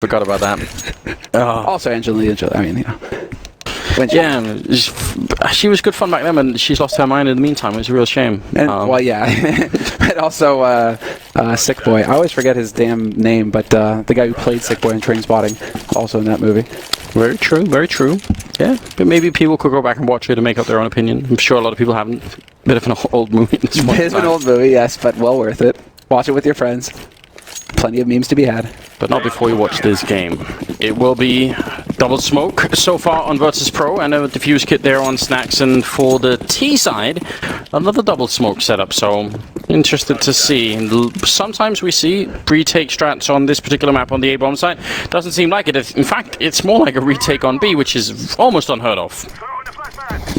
Forgot about that. Also, Angelina Jolie. I mean, you know. She was good fun back then, and she's lost her mind in the meantime. It was a real shame. And, well, yeah. But also, Sick Boy. I always forget his damn name, but the guy who played Sick Boy in Trainspotting, also in that movie. Very true, very true. Yeah, but maybe people could go back and watch it and make up their own opinion. I'm sure a lot of people haven't. Bit of an old movie at this point. It is an old movie, yes, but well worth it. Watch it with your friends. Plenty of memes to be had. But not before you watch this game. It will be double smoke so far on VIRTUS.PRO, and a diffuse kit there on Snacks, and for the T side, another double smoke setup. So interested to see. And sometimes we see retake strats on this particular map on the A-bomb side. Doesn't seem like it. In fact, it's more like a retake on B, which is almost unheard of.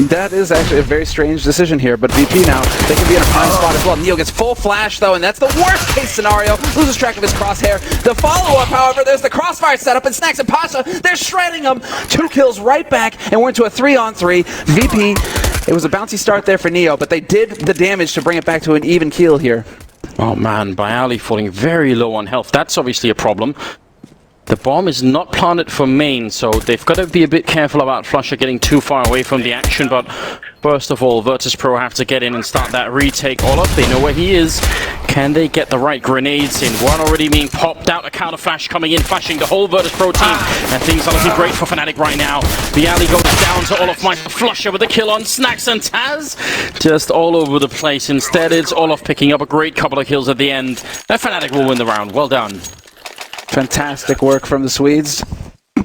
That is actually a very strange decision here, but VP now, they can be in a prime spot as well. Neo gets full flash though, and that's the worst case scenario. Loses track of his crosshair. The follow-up, however, there's the crossfire setup, and Snacks and Pasha, they're shredding him. 2 kills right back, and we're into a 3-on-3. VP, it was a bouncy start there for Neo, but they did the damage to bring it back to an even keel here. Oh man, Bialy falling very low on health. That's obviously a problem. The bomb is not planted for main, so they've got to be a bit careful about Flusher getting too far away from the action. But first of all, VIRTUS.PRO have to get in and start that retake. All up, they know where he is. Can they get the right grenades in? One already being popped out, a counter flash coming in, flashing the whole VIRTUS.PRO team. And things are looking great for FNATIC right now. Bialy goes down to Olaf Meister. Flusher with a kill on Snacks, and Taz just all over the place. Instead, it's Olaf picking up a great couple of kills at the end. And FNATIC will win the round. Well done. Fantastic work from the Swedes.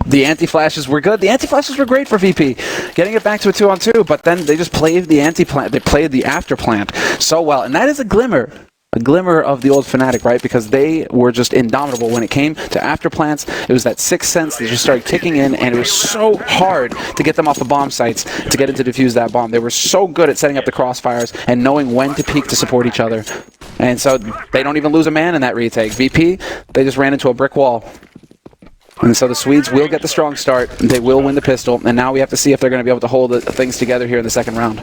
The anti-flashes were good. The anti-flashes were great for VP. Getting it back to a 2-on-2, but then they just played the anti-plant. They played the after-plant so well. And that is a glimmer of the old FNATIC, right? Because they were just indomitable when it came to after-plants. It was that sixth sense that just started kicking in, and it was so hard to get them off the bomb sites to get it to defuse that bomb. They were so good at setting up the crossfires and knowing when to peek to support each other. And so they don't even lose a man in that retake. VP, they just ran into a brick wall. And so the Swedes will get the strong start. They will win the pistol. And now we have to see if they're going to be able to hold things together here in the second round.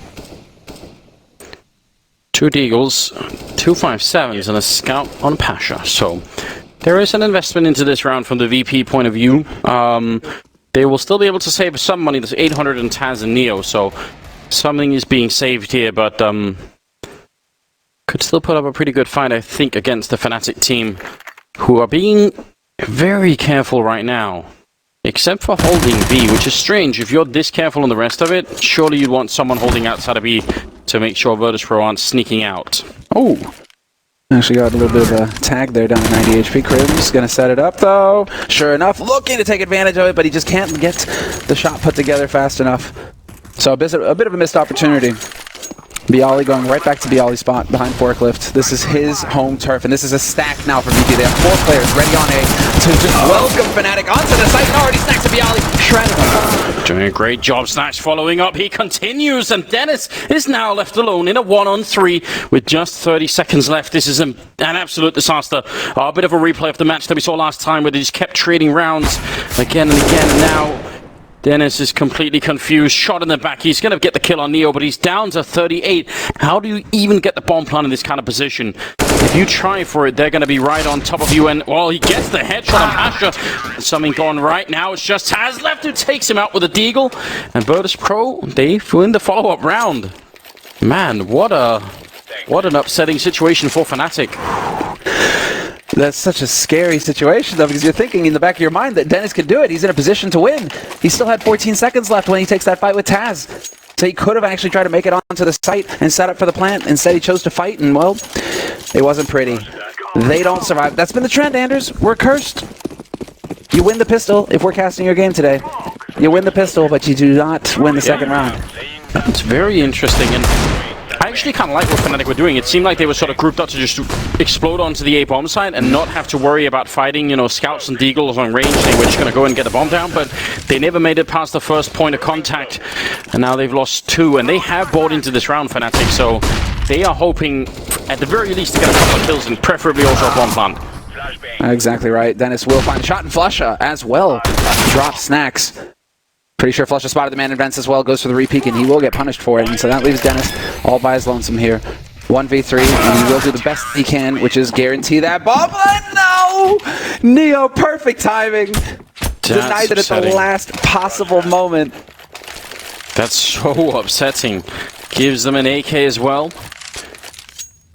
2 Deagles, 2 5.7s, and a scout on Pasha. So there is an investment into this round from the VP point of view. They will still be able to save some money. There's 800 in Taz and Neo, so something is being saved here, but could still put up a pretty good fight, I think, against the FNATIC team, who are being very careful right now. Except for holding B, which is strange. If you're this careful on the rest of it, surely you'd want someone holding outside of B to make sure VIRTUS.PRO aren't sneaking out. Oh! Actually got a little bit of a tag there down to 90 HP. Crim's gonna set it up though. Sure enough, looking to take advantage of it, but he just can't get the shot put together fast enough. So a bit of a missed opportunity. Bialy going right back to Bialy's spot behind Forklift. This is his home turf, and this is a stack now for VP. They have 4 players ready on A to just welcome FNATIC onto the site, and already Snacks and Bialy shredded him. Doing a great job, Snacks following up. He continues, and Dennis is now left alone in a 1-on-3 with just 30 seconds left. This is an absolute disaster. A bit of a replay of the match that we saw last time where they just kept trading rounds again and again, and now Dennis is completely confused. Shot in the back. He's going to get the kill on Neo, but he's down to 38. How do you even get the bomb plant in this kind of position? If you try for it, they're going to be right on top of you. And, well, he gets the headshot on Pasha. Something going right now. It's just Taz left who takes him out with a deagle. And VIRTUS.PRO, they win the follow-up round. Man, what an upsetting situation for FNATIC. That's such a scary situation, though, because you're thinking in the back of your mind that Dennis could do it. He's in a position to win. He still had 14 seconds left when he takes that fight with Taz. So he could have actually tried to make it onto the site and set up for the plant. Instead, he chose to fight, and, well, it wasn't pretty. They don't survive. That's been the trend, Anders. We're cursed. You win the pistol if we're casting your game today. You win the pistol, but you do not win the second round. It's very interesting, and I actually kind of like what FNATIC were doing. It seemed like they were sort of grouped up to just explode onto the A-bomb side and not have to worry about fighting, you know, scouts and deagles on range. They were just going to go and get the bomb down, but they never made it past the first point of contact, and now they've lost 2, and they have bought into this round, FNATIC, so they are hoping, at the very least, to get a couple of kills and preferably also a bomb plant. Exactly right. Dennis will find a shot, and Flusha as well. Drop Snacks. Pretty sure Flusha spotted the man in vents as well, goes for the repeak, and he will get punished for it. And so that leaves Dennis all by his lonesome here. 1v3, and he will do the best he can, which is guarantee that bomb. No! Neo, perfect timing. Denied it at the last possible moment. That's so upsetting. Gives them an AK as well.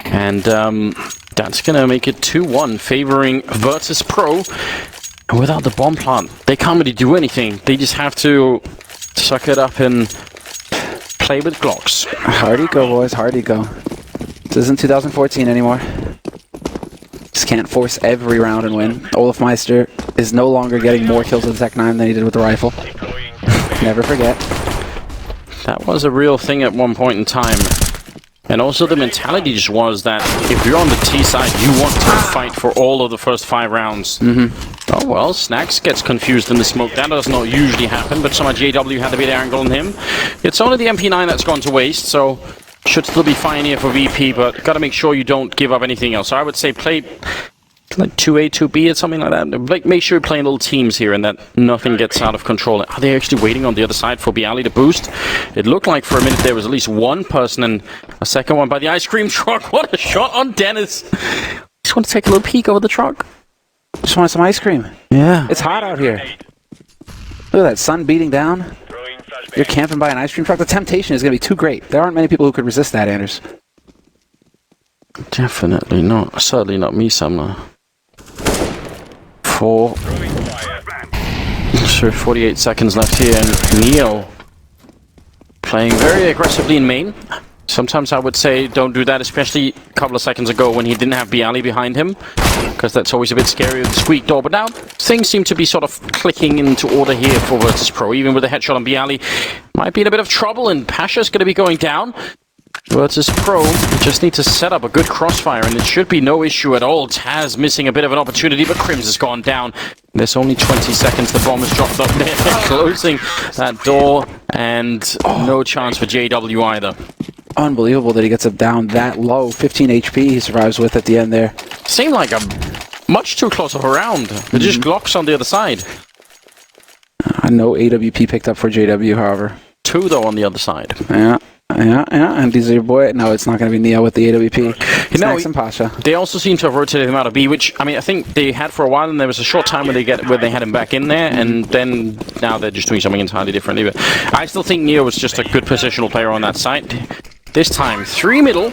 And that's going to make it 2-1, favoring Virtus.PRO. And without the bomb plant, they can't really do anything. They just have to suck it up and play with Glocks. Hard eco, boys, hard eco. This isn't 2014 anymore. Just can't force every round and win. Olaf Meister is no longer getting more kills with the Tech 9 than he did with the rifle. Never forget. That was a real thing at one point in time. And also the mentality just was that if you're on the T side, you want to fight for all of the first 5 rounds. Oh well, Snacks gets confused in the smoke. That does not usually happen, but somehow JW had a bit of angle on him. It's only the MP9 that's gone to waste, so should still be fine here for VP, but gotta make sure you don't give up anything else. So I would say play like 2A, 2B or something like that. Like, make sure you're playing little teams here and that nothing gets out of control. Are they actually waiting on the other side for Bialy to boost? It looked like for a minute there was at least one person and a second one by the ice cream truck. What a shot on Dennis. Just want to take a little peek over the truck. Just want some ice cream. Yeah. It's hot out here. Look at that sun beating down. You're camping by an ice cream truck. The temptation is going to be too great. There aren't many people who could resist that, Anders. Definitely not. Certainly not me, Sumner. 48 seconds left here, and Neo playing very aggressively in main. Sometimes I would say don't do that, especially a couple of seconds ago when he didn't have Bialy behind him, because that's always a bit scary with the squeak door. But now things seem to be sort of clicking into order here for Virtus.PRO. Even with the headshot on Bialy, might be in a bit of trouble, and Pasha's going to be going down. Virtus.PRO just need to set up a good crossfire, and it should be no issue at all. Taz missing a bit of an opportunity, but Crims has gone down. There's only 20 seconds. The bomb is dropped up there, closing that door, and no chance for JW either. Unbelievable that he gets it down that low. 15 HP he survives with at the end there. Seemed like a much too close of a round. They're just Glocks on the other side. No AWP picked up for JW, however. 2 though on the other side. Yeah. And these are your boy. No, it's not going to be Neo with the AWP. Snacks and Pasha. They also seem to have rotated him out of B, which, I mean, I think they had for a while, and there was a short time where they had him back in there, and then now they're just doing something entirely differently. But I still think Neo was just a good positional player on that side. This time, 3 middle,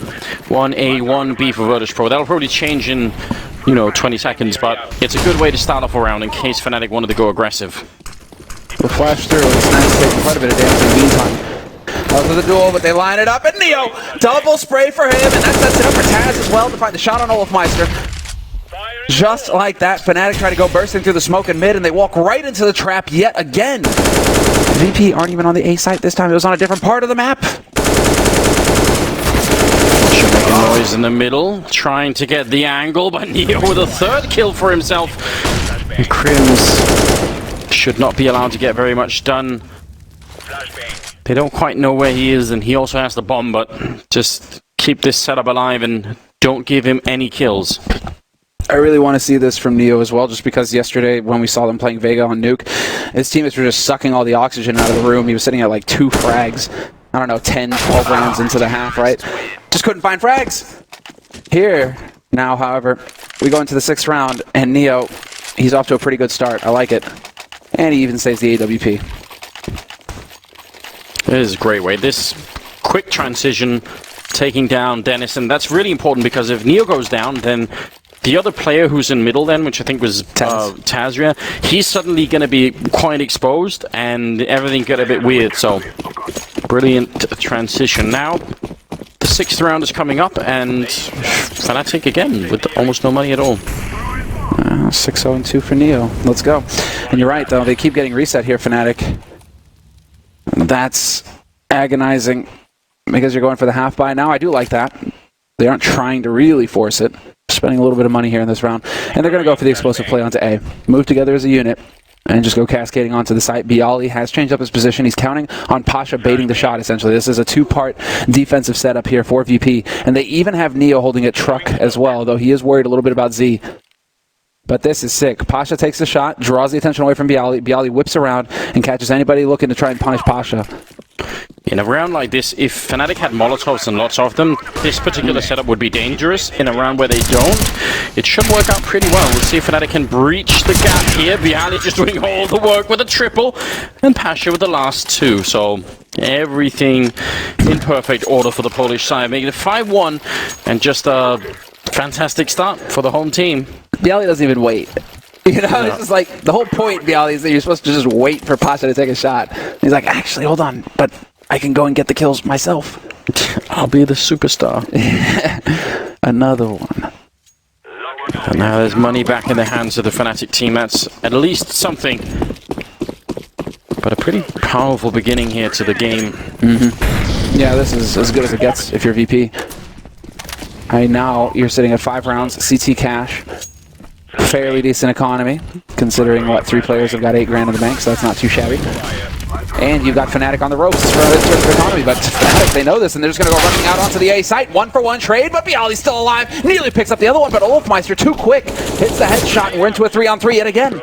1A, 1B for Virtus.PRO. That'll probably change in, 20 seconds, but it's a good way to start off a round in case FNATIC wanted to go aggressive. We'll flash through. Snacks taking quite a bit of damage in the meantime. Out of the duel, but they line it up, and Neo, double spray for him, and that sets it up for Taz as well to find the shot on Olaf Meister. Just like that, FNATIC try to go bursting through the smoke and mid, and they walk right into the trap yet again. VP aren't even on the A site this time. It was on a different part of the map. Should make a noise in the middle, trying to get the angle, but Neo with a 3rd kill for himself. And Crims should not be allowed to get very much done. They don't quite know where he is, and he also has the bomb, but just keep this setup alive and don't give him any kills. I really want to see this from Neo as well, just because yesterday when we saw them playing Vega on Nuke, his teammates were just sucking all the oxygen out of the room. He was sitting at like 2 frags. I don't know, 10, 12 rounds into the half, right? Just couldn't find frags. Here, now, however, we go into the 6th round, and Neo, he's off to a pretty good start. I like it. And he even saves the AWP. This is a great way. This quick transition, taking down Dennis, and that's really important because if Neo goes down, then the other player who's in middle then, which I think was Tazria, he's suddenly going to be quite exposed, and everything got a bit weird, so brilliant transition. Now, the 6th round is coming up, and FNATIC again, with almost no money at all. 6-0-2 for Neo. Let's go. And you're right, though. They keep getting reset here, FNATIC. That's agonizing because you're going for the half buy now. I do like that. They aren't trying to really force it. Spending a little bit of money here in this round. And they're going to go for the explosive play onto A. Move together as a unit and just go cascading onto the site. Bialy has changed up his position. He's counting on Pasha baiting the shot, essentially. This is a 2-part defensive setup here for VP. And they even have Neo holding a truck as well, though he is worried a little bit about Z. But this is sick. Pasha takes the shot, draws the attention away from Bialy. Bialy whips around and catches anybody looking to try and punish Pasha. In a round like this, if Fnatic had Molotovs and lots of them, this particular setup would be dangerous. In a round where they don't, it should work out pretty well. We'll see if Fnatic can breach the gap here. Bialy just doing all the work with a triple, and Pasha with the last two. So everything in perfect order for the Polish side, making it 5-1, and just a fantastic start for the home team. Bialy doesn't even wait. You know, it's just like, the whole point, Bialy, is that you're supposed to just wait for Pasha to take a shot. He's like, actually, hold on, but I can go and get the kills myself. I'll be the superstar. Another one. And now there's money back in the hands of the Fnatic team. That's at least something. But a pretty powerful beginning here to the game. Yeah, this is as good as it gets if you're VP. Now you're sitting at 5 rounds, CT cash. Fairly decent economy, considering what 3 players have got 8 grand in the bank, so that's not too shabby. And you've got Fnatic on the ropes for in terms of economy, but Fnatic, they know this, and they're just going to go running out onto the A site. 1-for-1 trade, but Bialy's still alive. Nearly picks up the other one, but Olofmeister, too quick, hits the headshot, and we're into a 3-on-3 yet again.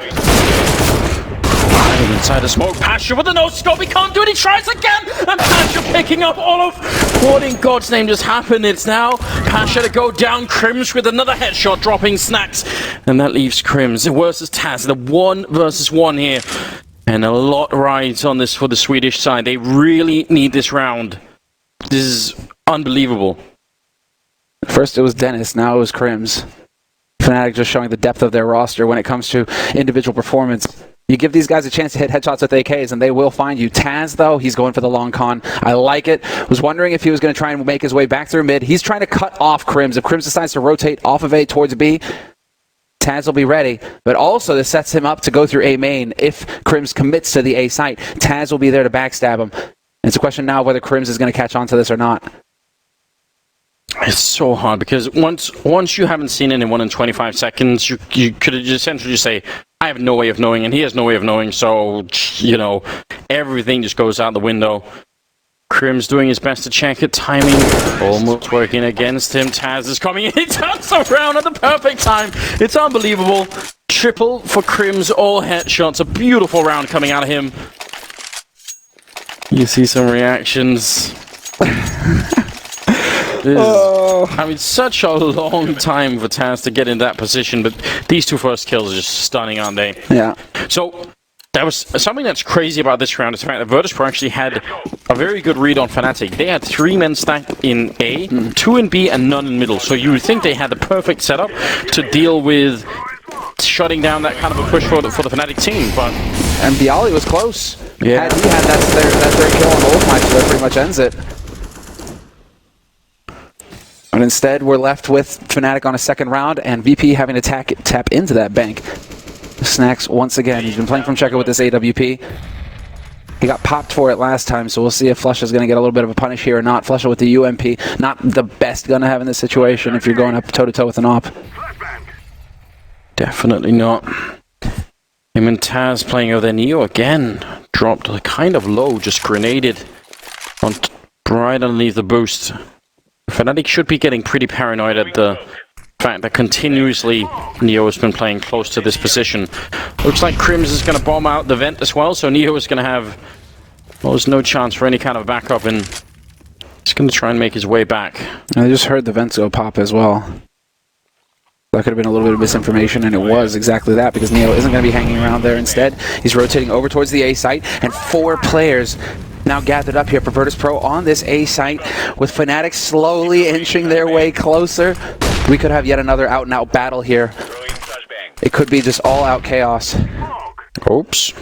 Inside the smoke, Pasha with a no-scope, he can't do it, he tries again, and Pasha picking up all of what in God's name just happened. It's now Pasha to go down, Crims with another headshot, dropping snacks, and that leaves Crims versus Taz, the 1 versus 1 here, and a lot rides on this for the Swedish side. They really need this round. This is unbelievable. First it was Dennis, now it was Crims. Fnatic just showing the depth of their roster when it comes to individual performance. You give these guys a chance to hit headshots with AKs, and they will find you. Taz, though, he's going for the long con. I like it. Was wondering if he was going to try and make his way back through mid. He's trying to cut off Crims. If Crims decides to rotate off of A towards B, Taz will be ready. But also, this sets him up to go through A main. If Crims commits to the A site, Taz will be there to backstab him. And it's a question now of whether Crims is going to catch on to this or not. It's so hard, because once you haven't seen anyone in 25 seconds, you could essentially just say, I have no way of knowing, and he has no way of knowing, so, you know, everything just goes out the window. Crims doing his best to check it, timing almost working against him. Taz is coming in, he turns around at the perfect time. It's unbelievable. Triple for Crims, all headshots, a beautiful round coming out of him. You see some reactions. I mean, such a long time for Taz to get in that position, but these 2 first kills are just stunning, aren't they? Yeah. So, that was something that's crazy about this round is the fact that VIRTUS.PRO actually had a very good read on FNATIC. They had 3 men stacked in A, 2 in B, and none in middle. So you would think they had the perfect setup to deal with shutting down that kind of a push for the FNATIC team, but... And Bialy was close. Yeah. Had he had that third kill on Olofmeister, that pretty much ends it. But instead, we're left with Fnatic on a second round, and VP having to tap into that bank. Snacks, once again, he's been playing from Checker with this AWP. He got popped for it last time, so we'll see if Flusha is going to get a little bit of a punish here or not. Flusha with the UMP, not the best gun to have in this situation if you're going up toe-to-toe with an op. Definitely not. Him and Taz playing over there. Neo again dropped kind of low, just grenaded on right underneath the boost. Fnatic should be getting pretty paranoid at the fact that continuously Neo has been playing close to this position. Looks like Crims is going to bomb out the vent as well, so Neo is going to have almost no chance for any kind of backup, and he's going to try and make his way back. I just heard the vents go pop as well. That could have been a little bit of misinformation, and it was exactly that, because Neo isn't going to be hanging around there. Instead, he's rotating over towards the A site, and 4 players now gathered up here for VIRTUS.PRO on this A site, with Fnatic slowly inching their way closer. We could have yet another out-and-out battle here. It could be just all-out chaos. Oops.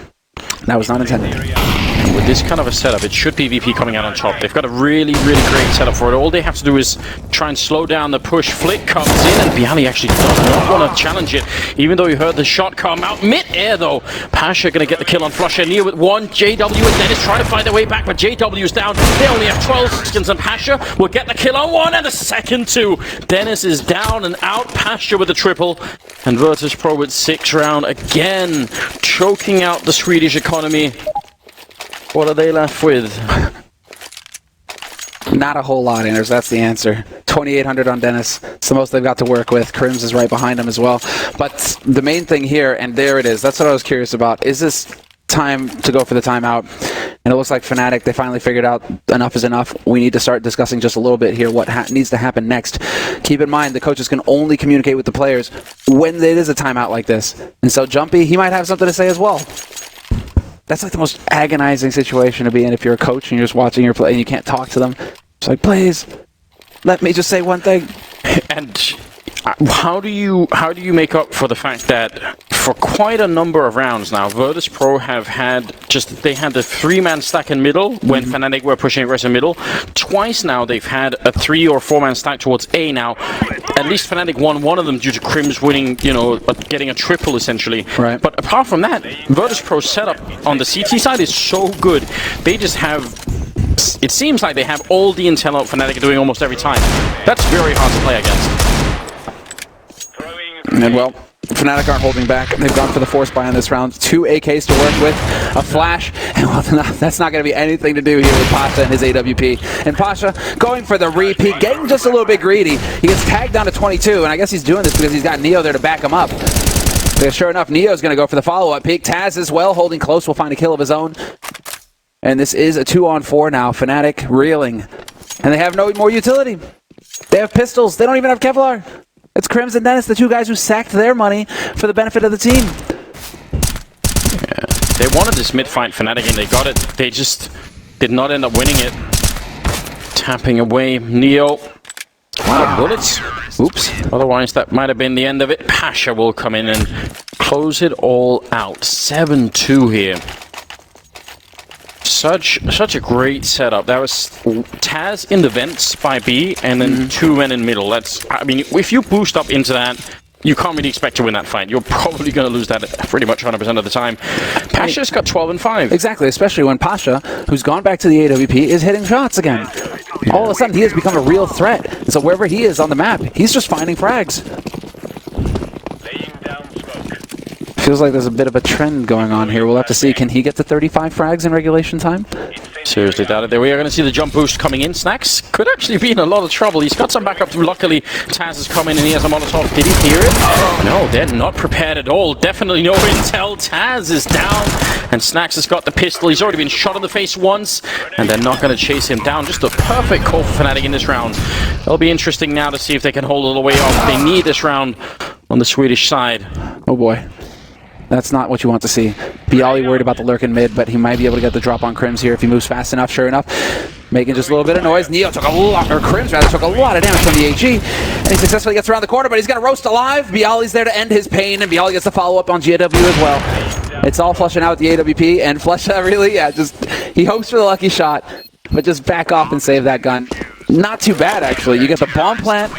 That was not intended. And with this kind of a setup, it should be VP coming out on top. They've got a really, really great setup for it. All they have to do is try and slow down the push. Flick comes in, and Bialy actually does not want to challenge it, even though he heard the shot come out mid-air, though. Pasha going to get the kill on Flusha. Neo with 1. JW and Dennis trying to find their way back, but JW's down. They only have 12 seconds, and Pasha will get the kill on 1 and the second 2. Dennis is down and out. Pasha with the triple, and VIRTUS.PRO with 6 round again, choking out the Swedish economy. What are they left with? Not a whole lot, Anders. That's the answer. 2,800 on Dennis. It's the most they've got to work with. Crims is right behind him as well. But the main thing here, and there it is, that's what I was curious about. Is this time to go for the timeout. And it looks like FNATIC, they finally figured out enough is enough. We need to start discussing just a little bit here what needs to happen next. Keep in mind, the coaches can only communicate with the players when it is a timeout like this. And so Jumpy, he might have something to say as well. That's like the most agonizing situation to be in if you're a coach and you're just watching your play and you can't talk to them. It's like, please, let me just say one thing. And how do you make up for the fact that for quite a number of rounds now, VIRTUS.PRO have had they had the 3-man stack in middle when FNATIC were pushing aggressive middle. Twice now they've had a 3 or 4-man stack towards A now. At least FNATIC won one of them due to Crims winning, getting a triple essentially. Right. But apart from that, VIRTUS.PRO's setup on the CT side is so good. They just have, it seems like they have all the intel out FNATIC are doing almost every time. That's very hard to play against. And well, FNATIC aren't holding back. They've gone for the force buy on this round. 2 AKs to work with, a flash, and well, that's not going to be anything to do here with Pasha and his AWP. And Pasha going for the repeat, getting just a little bit greedy. He gets tagged down to 22, and I guess he's doing this because he's got Neo there to back him up. Because sure enough, Neo's going to go for the follow-up peek. Taz as well, holding close, will find a kill of his own. And this is a 2-on-4 now. FNATIC reeling. And they have no more utility. They have pistols. They don't even have Kevlar. It's Crims and Dennis, the 2 guys who sacked their money for the benefit of the team. Yeah. They wanted this mid-fight FNATIC and they got it. They just did not end up winning it. Tapping away Neo. Wow. Bullets. Oops. Otherwise, that might have been the end of it. Pasha will come in and close it all out. 7-2 here. Such a great setup. That was Taz in the vents by B, and then 2 men in middle. I mean, if you boost up into that, you can't really expect to win that fight. You're probably going to lose that pretty much 100% of the time. Pasha's got 12 and 5. Exactly, especially when Pasha, who's gone back to the AWP, is hitting shots again. Yeah. All of a sudden, he has become a real threat. And so wherever he is on the map, he's just finding frags. Feels like there's a bit of a trend going on here. We'll have to see. Can he get to 35 frags in regulation time? Seriously doubt it. There we are going to see the jump boost coming in. Snacks could actually be in a lot of trouble. He's got some backup through. Luckily, Taz has come in and he has a Molotov. Did he hear it? No, they're not prepared at all. Definitely no intel. Taz is down and Snacks has got the pistol. He's already been shot in the face once and they're not going to chase him down. Just a perfect call for FNATIC in this round. It'll be interesting now to see if they can hold it all the way off. They need this round on the Swedish side. Oh boy. That's not what you want to see. Bialy worried about the lurk in mid, but he might be able to get the drop on Crims here if he moves fast enough. Sure enough, making just a little bit of noise. Neo took a lot, or Crims rather, took a lot of damage from the AG, and he successfully gets around the corner, but he's going to roast alive. Bialy's there to end his pain, and Bialy gets the follow-up on GW as well. It's all flushing out with the AWP, and Flesha really, he hopes for the lucky shot, but just back off and save that gun. Not too bad, actually. You get the bomb plant,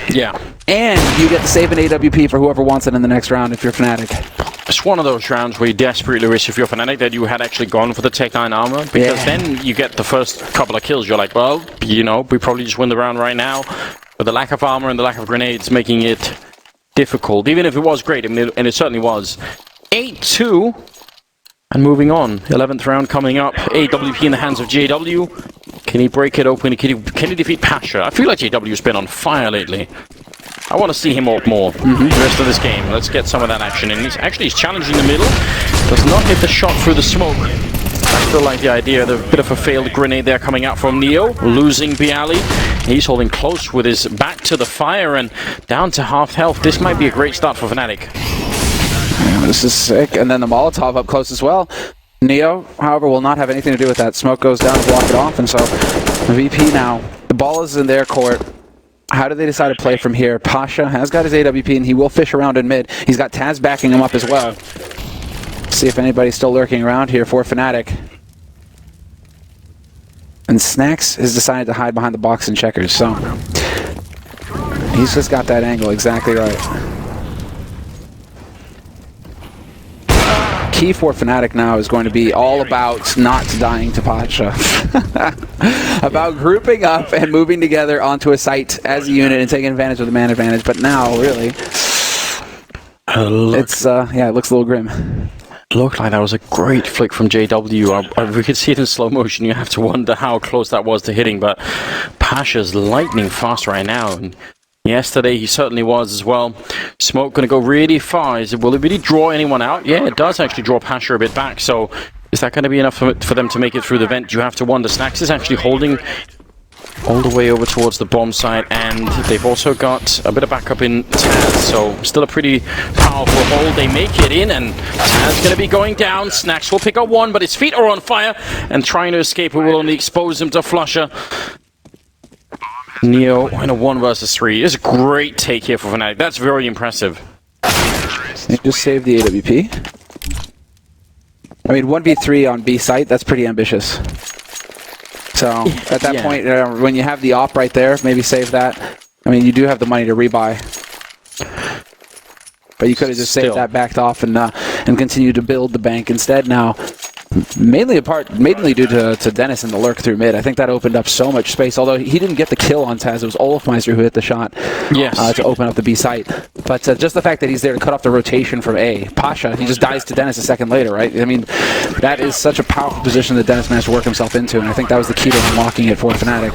and you get to save an AWP for whoever wants it in the next round if you're FNATIC. It's one of those rounds where you desperately wish if you're FNATIC that you had actually gone for the Tech 9 armor, because then you get the first couple of kills. You're like, well, we probably just win the round right now. But the lack of armor and the lack of grenades making it difficult, even if it was great, and it certainly was. 8-2, and moving on. 11th round coming up. AWP in the hands of JW. Can he break it open? Can he defeat Pasha? I feel like JW's been on fire lately. I want to see him up more the rest of this game. Let's get some of that action in. He's challenging the middle. Does not hit the shot through the smoke. I still like the idea. The bit of a failed grenade there coming out from Neo. Losing Bialy. He's holding close with his back to the fire and down to half health. This might be a great start for FNATIC. This is sick. And then the Molotov up close as well. Neo, however, will not have anything to do with that. Smoke goes down to block it off. And so VP now. The ball is in their court. How do they decide to play from here? Pasha has got his AWP and he will fish around in mid. He's got Taz backing him up as well. Let's see if anybody's still lurking around here for FNATIC. And Snacks has decided to hide behind the box and checkers, so he's just got that angle exactly right. Key for FNATIC now is going to be all about not dying to Pasha. About grouping up and moving together onto a site as a unit and taking advantage of the man advantage. But now, really, it's, it looks a little grim. Looked like that was a great flick from JW. We could see it in slow motion. You have to wonder how close that was to hitting, but Pasha's lightning fast right now. And yesterday he certainly was as well. Smoke going to go really far. Will it really draw anyone out? Yeah, it does actually draw Pasha a bit back. So Is that going to be enough for them to make it through the vent? You have to wonder. Snacks is actually holding all the way over towards the bomb site, and they've also got a bit of backup in Taz, so still a pretty powerful hold. They make it in, and Taz going to be going down. Snacks will pick up one, but his feet are on fire, and trying to escape will only expose him to Flusher. Neo in a 1 versus 3. It's a great take here for FNATIC. That's very impressive. They just saved the AWP. I mean, 1v3 on B site, that's pretty ambitious. So, at that point, when you have the op right there, maybe save that. I mean, you do have the money to rebuy. But you could have just saved that, backed off, and continued to build the bank instead now. Mainly due to Dennis and the lurk through mid. I think that opened up so much space, although he didn't get the kill on Taz. It was Olofmeister who hit the shot to open up the B site. But just the fact that he's there to cut off the rotation from A. Pasha, he just dies to Dennis a second later, right? I mean, that is such a powerful position that Dennis managed to work himself into, and I think that was the key to unlocking it for FNATIC.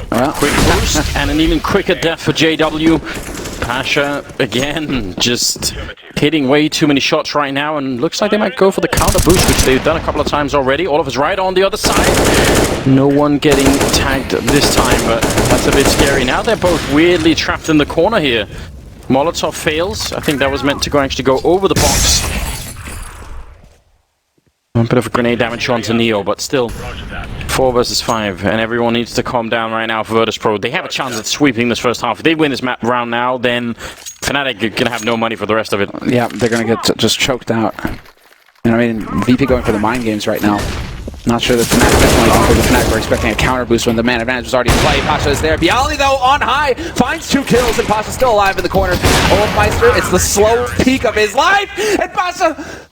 Well, quick boost and an even quicker death for JW. Pasha, again, just hitting way too many shots right now, and looks like they might go for the counter boost, which they've done a couple of times already. Oliver's right on the other side. No one getting tagged this time, but that's a bit scary. Now they're both weirdly trapped in the corner here. Molotov fails. I think that was meant to actually go over the box. A bit of a grenade damage onto Neo, but still 4 versus 5, and everyone needs to calm down right now for VIRTUS.PRO. They have a chance at sweeping this first half. If they win this map round now, then FNATIC are going to have no money for the rest of it. Yeah, they're going to get just choked out. And I mean, VP going for the mind games right now. Not sure that FNATIC definitely going for the FNATIC were expecting a counter boost when the man advantage was already in play. Pasha is there. Bialy, though, on high, finds 2 kills, and Pasha's still alive in the corner. Olofmeister, it's the slow peak of his life, and Pasha...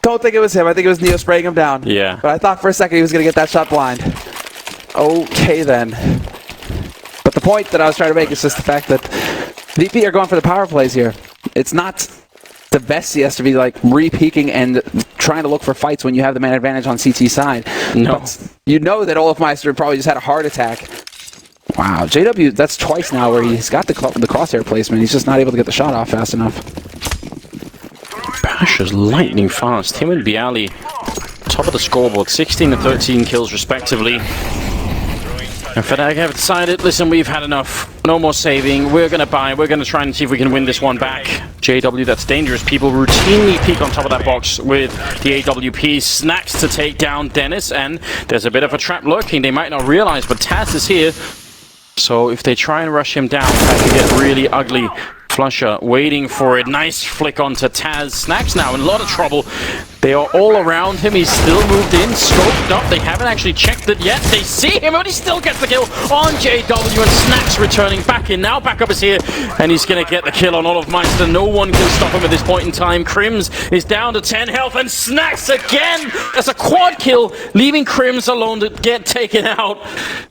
Don't think it was him. I think it was Neo spraying him down. Yeah. But I thought for a second he was going to get that shot blind. Okay, then. But the point that I was trying to make is just the fact that VP are going for the power plays here. It's not the best CS to be like re-peeking and trying to look for fights when you have the man advantage on CT side. No. But you know that Olofmeister probably just had a heart attack. Wow. JW, that's twice now where he's got the crosshair placement. He's just not able to get the shot off fast enough. Pasha's lightning fast. Him and Bialy, top of the scoreboard, 16 and 13 kills respectively. And FNATIC have decided, listen, we've had enough. No more saving. We're going to buy. We're going to try and see if we can win this one back. JW, that's dangerous. People routinely peek on top of that box with the AWP. Snacks to take down Dennis, and there's a bit of a trap lurking. They might not realize, but Taz is here. So if they try and rush him down, that could get really ugly. Flusher waiting for it. Nice flick onto Taz. Snacks now in a lot of trouble. They are all around him. He's still moved in, scoped up. They haven't actually checked it yet. They see him, but he still gets the kill on JW, and Snacks returning back in. Now backup is here, and he's going to get the kill on Olofmeister. No one can stop him at this point in time. Crims is down to 10 health, and Snacks again. That's a quad kill, leaving Crims alone to get taken out.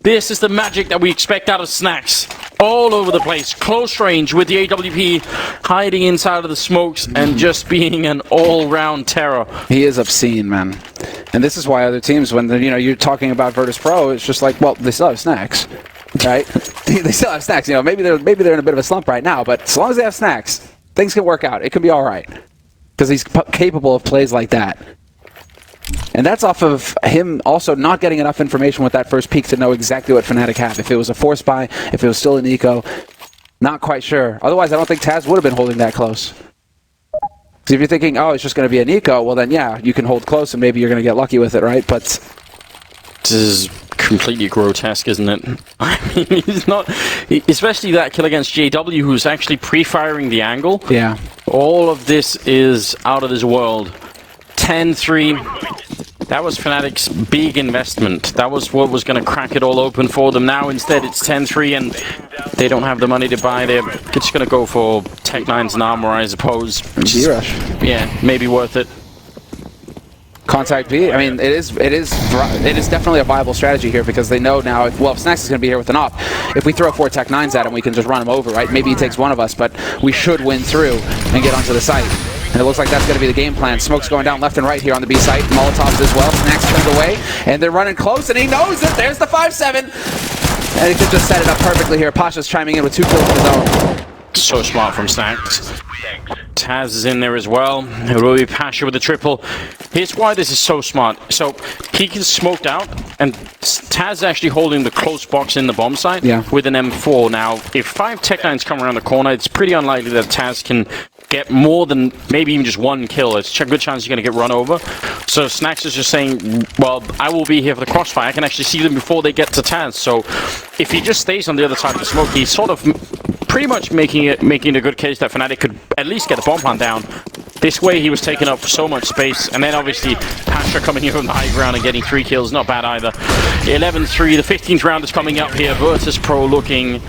This is the magic that we expect out of Snacks. All over the place, close range with the AWP, hiding inside of the smokes and just being an all-round terror. He is obscene, man. And this is why other teams, when you're talking about VIRTUS.PRO, it's just like, well, they still have Snacks, right? They still have Snacks. Maybe they're in a bit of a slump right now, but as long as they have Snacks, things can work out. It can be all right because he's capable of plays like that. And that's off of him also not getting enough information with that first peek to know exactly what FNATIC have. If it was a force buy, if it was still an eco, not quite sure. Otherwise, I don't think Taz would have been holding that close. Because if you're thinking, oh, it's just going to be an eco, well then, yeah, you can hold close and maybe you're going to get lucky with it, right? But this is completely grotesque, isn't it? I mean, he's not... Especially that kill against JW, who's actually pre-firing the angle. Yeah. All of this is out of this world. 10-3. That was FNATIC's big investment. That was what was going to crack it all open for them. Now instead it's 10-3 and they don't have the money to buy. They're just going to go for Tech-9's and Armor, I suppose. B-Rush. Yeah, maybe worth it. Contact B. I mean, it is definitely a viable strategy here because they know now. If Snacks is going to be here with an op, if we throw 4 Tech-9s at him, we can just run him over, right? Maybe he takes one of us, but we should win through and get onto the site. And it looks like that's going to be the game plan. Smoke's going down left and right here on the B site. Molotovs as well. Snacks turned away, and they're running close, and he knows it. There's the 5-7. And he could just set it up perfectly here. Pasha's chiming in with 2 kills of his own. So smart from Snacks. Taz is in there as well. It will be Pasha with the triple. Here's why this is so smart. So he can smoked out, and Taz is actually holding the close box in the bomb site with an M4. Now, if 5 Tech-9s come around the corner, it's pretty unlikely that Taz can get more than maybe even just 1 kill. It's a good chance you're going to get run over. So Snacks is just saying, well, I will be here for the crossfire. I can actually see them before they get to Taz. So if he just stays on the other side of the smoke, he's sort of pretty much making a good case that FNATIC could at least get the bomb plant down. This way he was taking up so much space, and then obviously Pasha coming in from the high ground and getting 3 kills, not bad either. 11-3, the 15th round is coming up here. Virtus.PRO looking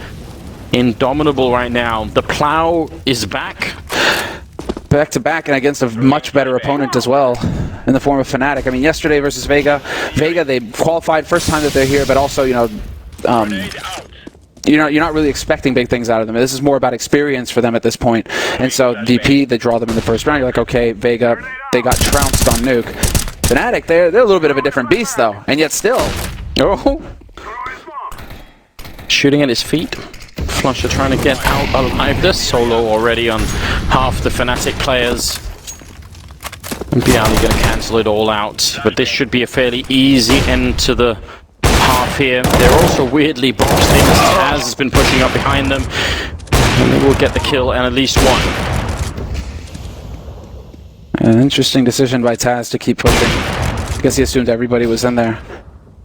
indomitable right now. The Plow is back. Back to back, and against a much better opponent as well, in the form of FNATIC. I mean, yesterday versus Vega, they qualified first time that they're here, but also, you know, you're not really expecting big things out of them. This is more about experience for them at this point. And so VP, they draw them in the first round. You're like, okay, Vega, they got trounced on Nuke. FNATIC, they're a little bit of a different beast though, and yet still. Oh, shooting at his feet. Flusher trying to get out alive. They're solo already on half the FNATIC players. And Bialy going to cancel it all out. But this should be a fairly easy end to the half here. They're also weirdly boxed in. Taz has been pushing up behind them. And they will get the kill and at least 1. An interesting decision by Taz to keep pushing. I guess he assumed everybody was in there.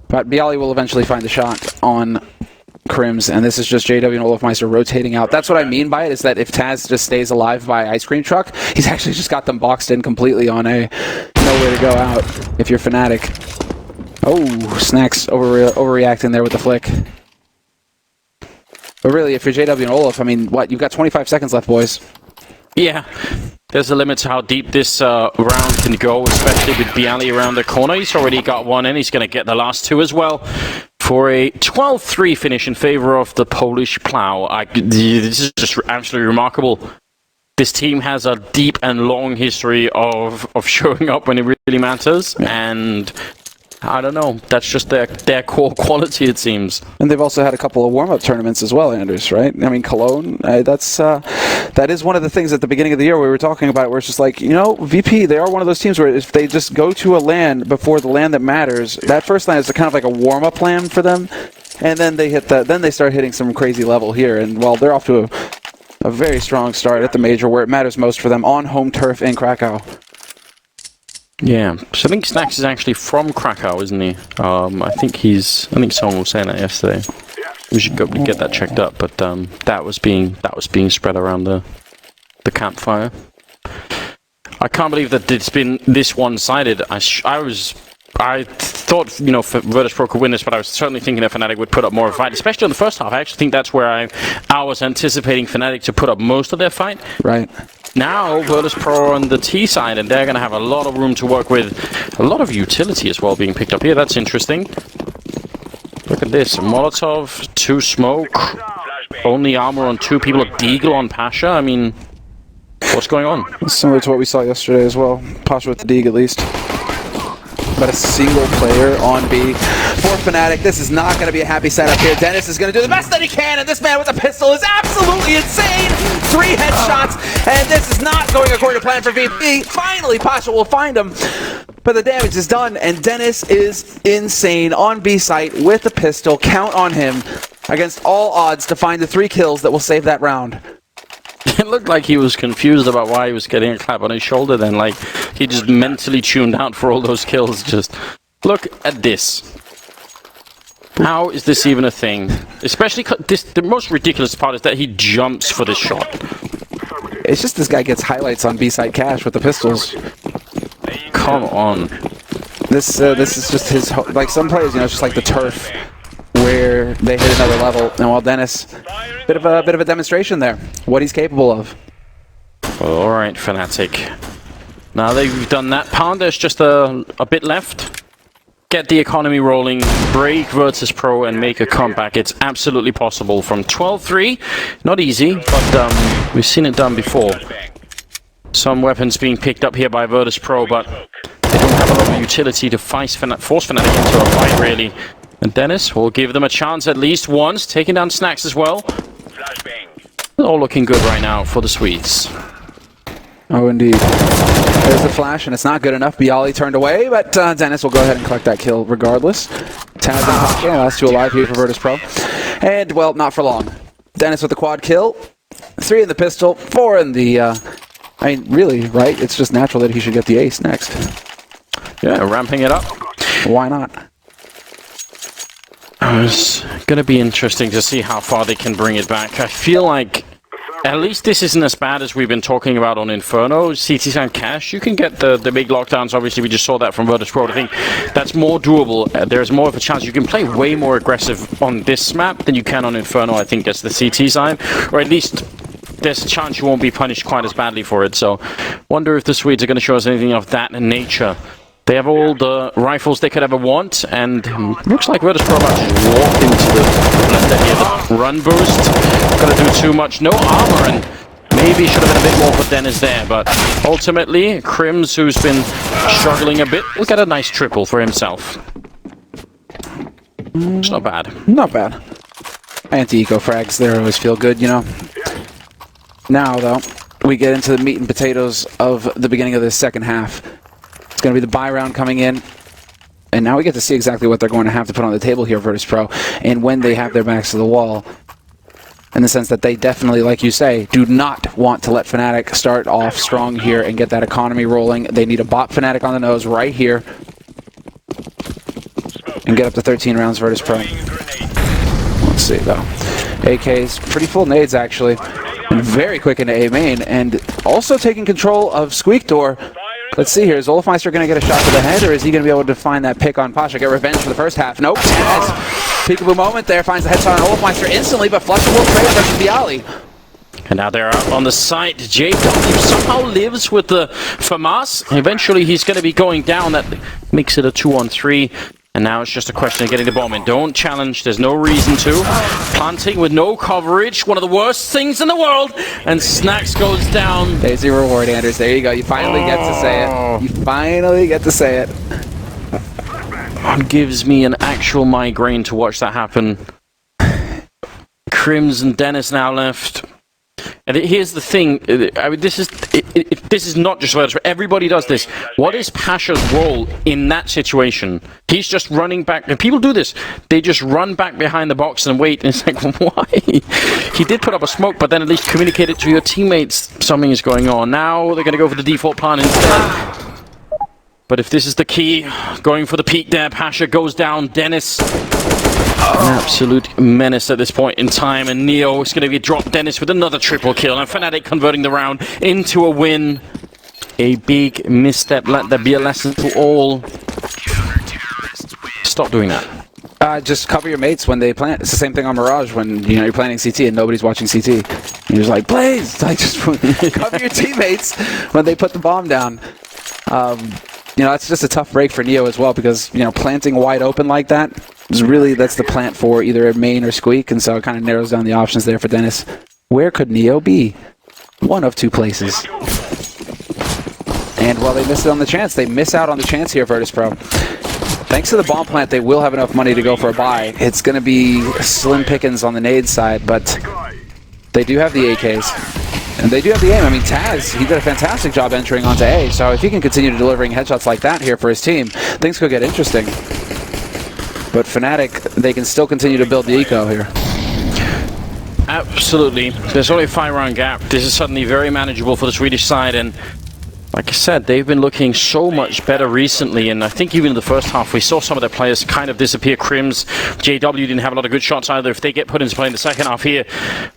But Bialy will eventually find the shot on Crims, and this is just JW and Olofmeister rotating out. That's what I mean by it, is that if Taz just stays alive by Ice Cream Truck, he's actually just got them boxed in completely on A. Nowhere to go out if you're FNATIC. Oh, Snacks overreacting there with the flick. But really, if you're JW and Olof, I mean, what? You've got 25 seconds left, boys. Yeah, there's a limit to how deep this round can go, especially with Bialy around the corner. He's already got 1 in. He's going to get the last 2 as well, for a 12-3 finish in favor of the Polish Plow. This is just absolutely remarkable. This team has a deep and long history of showing up when it really matters, and I don't know, that's just their core quality, it seems. And they've also had a couple of warm-up tournaments as well, Anders, right? I mean, Cologne, that is one of the things at the beginning of the year we were talking about, where it's just like, you know, VP, they are one of those teams where if they just go to a LAN before the LAN that matters, that first LAN is kind of like a warm-up LAN for them, and then they start hitting some crazy level here, and well, they're off to a very strong start at the major where it matters most for them, on home turf in Krakow. Yeah, so I think Snacks is actually from Krakow, isn't he? I think someone was saying that yesterday. We should go get that checked up, but that was being spread around the campfire. I can't believe that it's been this one-sided. I thought, you know, VIRTUS.PRO could win this, but I was certainly thinking that FNATIC would put up more of a fight, especially on the first half. I actually think that's where I was anticipating FNATIC to put up most of their fight. Right. Now, VIRTUS.PRO on the T side, and they're going to have a lot of room to work with. A lot of utility as well being picked up here. That's interesting. Look at this. Molotov, 2 smoke, only armor on 2 people, a deagle on Pasha. I mean, what's going on? It's similar to what we saw yesterday as well. Pasha with the deagle at least. But a single player on B for FNATIC. This is not going to be a happy setup here. Dennis is going to do the best that he can, and this man with a pistol is absolutely insane. 3 headshots, and this is not going according to plan for VP. Finally, Pasha will find him, but the damage is done, and Dennis is insane on B site with a pistol. Count on him against all odds to find the 3 kills that will save that round. It looked like he was confused about why he was getting a clap on his shoulder then, like he just mentally tuned out for all those kills. Just look at this. How is this even a thing? Especially the most ridiculous part is that he jumps for this shot. It's just this guy gets highlights on B-side cash with the pistols. Come on. This is just his, like some players, you know, it's just like the turf where they hit another level. And while Dennis, bit of a demonstration there, what he's capable of. All right, FNATIC. Now they've done that part. There's just a bit left. Get the economy rolling, break VIRTUS.PRO, and make a comeback. It's absolutely possible. From 12-3, not easy, but we've seen it done before. Some weapons being picked up here by VIRTUS.PRO, but they don't have a lot of utility to force FNATIC into a fight, really. And Dennis will give them a chance at least once, taking down Snacks as well. All looking good right now for the Swedes. Oh, indeed. There's the flash, and it's not good enough. Bialy turned away, but Dennis will go ahead and collect that kill regardless. Taz and Pocket, last two alive here for VIRTUS.PRO. And, well, not for long. Dennis with the quad kill. 3 in the pistol, 4 in the... I mean, really, right? It's just natural that he should get the ace next. Yeah, ramping it up. Why not? It's going to be interesting to see how far they can bring it back. I feel like at least this isn't as bad as we've been talking about on Inferno. CT and Cash, you can get the big lockdowns. Obviously, we just saw that from VIRTUS.PRO. I think that's more doable. There's more of a chance. You can play way more aggressive on this map than you can on Inferno, I think, as the CT side. Or at least there's a chance you won't be punished quite as badly for it. So, wonder if the Swedes are going to show us anything of that nature. They have all the rifles they could ever want, and looks like VIRTUS.PRO about to walk into the blender here. The run boost, gonna do too much, no armor, and maybe should have been a bit more for Dennis there, but ultimately, Crims, who's been struggling a bit, will get a nice triple for himself. It's not bad. Not bad. Anti-eco frags, they always feel good, you know. Now, though, we get into the meat and potatoes of the beginning of the second half. It's going to be the buy round coming in. And now we get to see exactly what they're going to have to put on the table here, VIRTUS.PRO, and when they have their backs to the wall. In the sense that they definitely, like you say, do not want to let FNATIC start off strong here and get that economy rolling. They need a bot FNATIC on the nose right here. And get up to 13 rounds, VIRTUS.PRO. Let's see, though. AK's pretty full nades, actually. And very quick into A main. And also taking control of Squeak Door. Let's see here, is Olafmeister going to get a shot to the head, or is he going to be able to find that pick on Pasha, get revenge for the first half? Nope, Taz, peekaboo moment there, finds the headshot on Olafmeister instantly, but flushable trade versus Bialy. And now they're out on the site. JW somehow lives with the FAMAS. Eventually he's going to be going down. That makes it a 2-on-3. And now it's just a question of getting the bomb in. Don't challenge, there's no reason to. Planting with no coverage, one of the worst things in the world. And Snacks goes down. There's your reward, Anders. There you go. You finally get to say it. You finally get to say it. It gives me an actual migraine to watch that happen. Crims and Dennis now left. And here's the thing, I mean, this is not just VIRTUS, everybody does this. What is Pasha's role in that situation? He's just running back, and people do this. They just run back behind the box and wait, and it's like, why? He did put up a smoke, but then at least communicate it to your teammates. Something is going on. Now they're going to go for the default plan instead. But if this is the key, going for the peak there, Pasha goes down, Dennis... An absolute menace at this point in time, and Neo is going to be dropped. Dennis with another triple kill, and FNATIC converting the round into a win. A big misstep. Let there be a lesson to all. Stop doing that. Just cover your mates when they plant. It's the same thing on Mirage when you're planting CT and nobody's watching CT. You're just like, Blaze! Like, just cover your teammates when they put the bomb down. It's just a tough break for Neo as well because, planting wide open like that is really, that's the plant for either a main or Squeak, and so it kind of narrows down the options there for Dennis. Where could Neo be? One of two places. And while they missed it on the chance, they miss out on the chance here, VIRTUS.PRO. Thanks to the bomb plant, they will have enough money to go for a buy. It's going to be slim pickings on the nade side, but they do have the AKs. And they do have the aim. I mean, Taz, he did a fantastic job entering onto A, so if he can continue delivering headshots like that here for his team, things could get interesting. But FNATIC, they can still continue to build the eco here. Absolutely. There's only a 5-round gap. This is suddenly very manageable for the Swedish side, and like I said, they've been looking so much better recently, and I think even in the first half we saw some of their players kind of disappear. Crims, JW didn't have a lot of good shots either. If they get put into play in the second half here,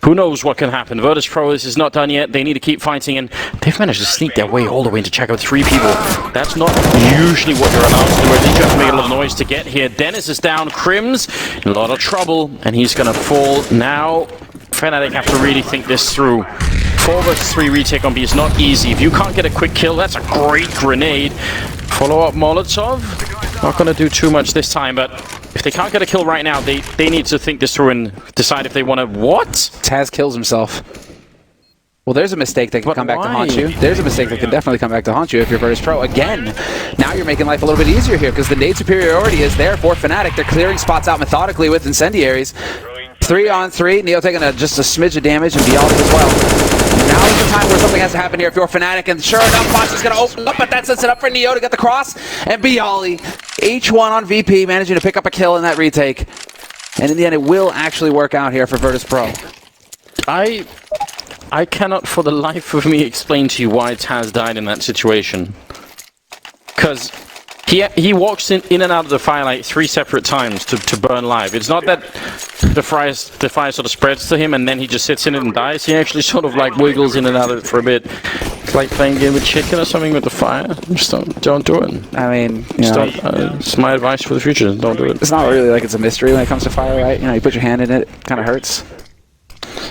who knows what can happen. VIRTUS.PRO, this is not done yet. They need to keep fighting, and they've managed to sneak their way all the way into check out 3 people. That's not usually what you're allowed to do. At least you have to make a little noise to get here. Dennis is down. Crims in a lot of trouble, and he's going to fall now. FNATIC have to really think this through. 4 versus 3 retake on B is not easy. If you can't get a quick kill, that's a great grenade. Follow-up Molotov. Not going to do too much this time, but if they can't get a kill right now, they need to think this through and decide if they want to... What? Taz kills himself. Well, there's a mistake that can come back to haunt you. There's a mistake that can definitely come back to haunt you if you're VIRTUS.PRO. Again, now you're making life a little bit easier here because the nade superiority is there for FNATIC. They're clearing spots out methodically with incendiaries. 3-on-3, Neo taking just a smidge of damage, and Bialy as well. Now is the time where something has to happen here if you're Fnatic, and sure enough, Fox is going to open up, but that sets it up for Neo to get the cross, and Bialy, H1 on VP, managing to pick up a kill in that retake. And in the end, it will actually work out here for Virtus.Pro. I cannot for the life of me explain to you why Taz died in that situation. Because he walks in and out of the fire like 3 separate times to burn live. It's not that the fire sort of spreads to him and then he just sits in it and dies. He actually sort of like wiggles in and out of it for a bit. It's like playing a game with chicken or something with the fire. Just don't do it. I mean, it's my advice for the future. Don't do it. It's not really like it's a mystery when it comes to fire, right? You know, you put your hand in it kind of hurts.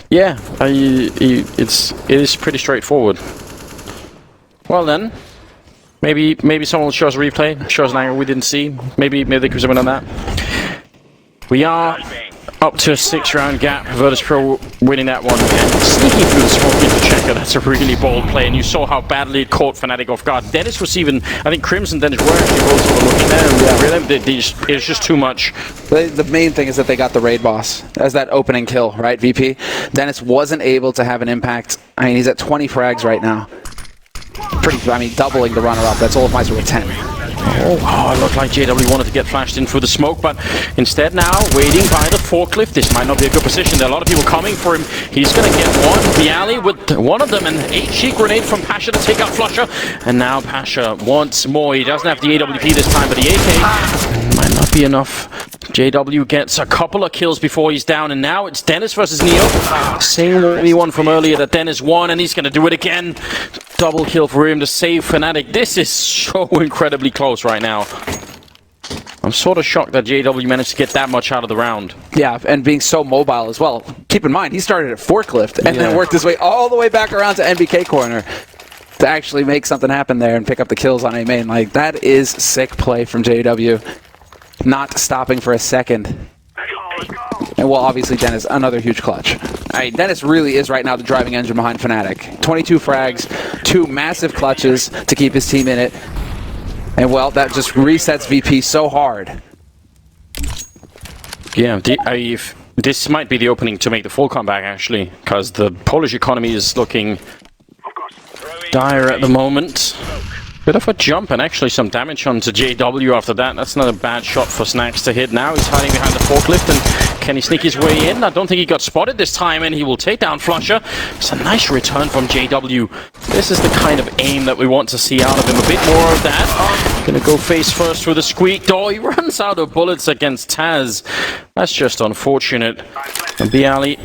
Yeah, it is pretty straightforward. Well then, maybe someone will show us a replay, show us an angle we didn't see. Maybe they could zoom in on that. We are up to a 6-round gap. Virtus.Pro winning that one and sneaking through the smoke into Checker. That's a really bold play, and you saw how badly it caught Fnatic off guard. Dennis was even, I think Crims and Dennis were actually both sort of looking there, and it was just too much. The main thing is that they got the raid boss as that opening kill, right, VP? Dennis wasn't able to have an impact. I mean, he's at 20 frags right now. Doubling the runner-up. That's all of Meister with 10. Oh, it looked like JW wanted to get flashed in through the smoke, but instead now, waiting by the forklift. This might not be a good position. There are a lot of people coming for him. He's going to get one. Bialy with one of them, an HE grenade from Pasha to take out Flusher. And now Pasha wants more. He doesn't have the AWP this time, but the AK might not be enough. JW gets a couple of kills before he's down, and now it's Dennis versus Neo. Same one from earlier that Dennis won, and he's going to do it again. Double kill for him to save Fnatic. This is so incredibly close right now. I'm sort of shocked that JW managed to get that much out of the round. Yeah, and being so mobile as well. Keep in mind, he started at forklift and then worked his way all the way back around to NBK corner to actually make something happen there and pick up the kills on A main. Like, that is sick play from JW. Not stopping for a second. And well, obviously Dennis, another huge clutch. I mean, Dennis really is right now the driving engine behind Fnatic. 22 frags, 2 massive clutches to keep his team in it. And well, that just resets VP so hard. Yeah, this might be the opening to make the full comeback, actually, because the Polish economy is looking dire at the moment. Bit of a jump and actually some damage onto JW after that. That's not a bad shot for Snacks to hit now. He's hiding behind the forklift, and can he sneak his way in? I don't think he got spotted this time, and he will take down Flusher. It's a nice return from JW. This is the kind of aim that we want to see out of him. A bit more of that. Gonna go face first through the squeak door. He runs out of bullets against Taz. That's just unfortunate. And Bialy